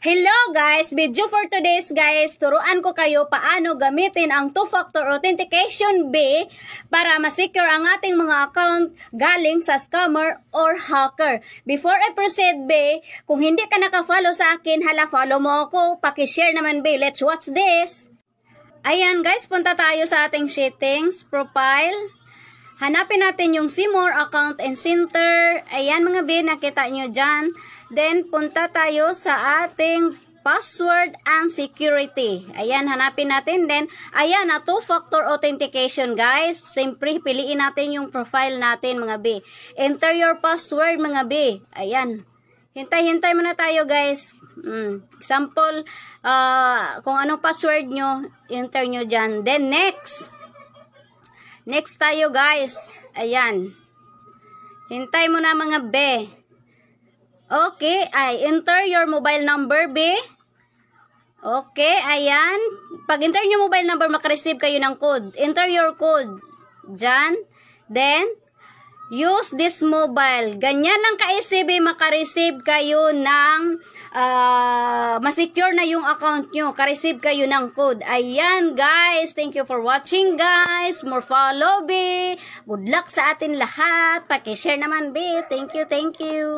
Hello guys! Video for today's guys, turuan ko kayo paano gamitin ang two-factor authentication B para ma-secure ang ating mga account galing sa scammer or hacker. Before I proceed B, kung hindi ka naka-follow sa akin, hala follow mo ako, paki-share naman B. Let's watch this! Ayan guys, punta tayo sa ating settings, profile. Hanapin natin yung see more account and center. Ayan mga B, nakita nyo dyan. Then, punta tayo sa ating password and security. Ayan, hanapin natin. Then, ayan na two-factor authentication, guys. Siyempre, piliin natin yung profile natin, mga B. Enter your password, mga B. Ayan. Hintay-hintay muna tayo, guys. Example, kung anong password nyo, enter nyo dyan. Then, next. Next tayo, guys. Ayan. Hintay mo na, mga B. Okay, enter your mobile number, B. Okay, ayan. Pag enter nyo mobile number, makareceive kayo ng code. Enter your code. Dyan. Then, use this mobile. Ganyan lang ka-easy, B. Makareceive kayo ng, masecure na yung account nyo. Ka-receive kayo ng code. Ayan, guys. Thank you for watching, guys. More follow, B. Good luck sa atin lahat. Paki-share naman, B. Thank you, thank you.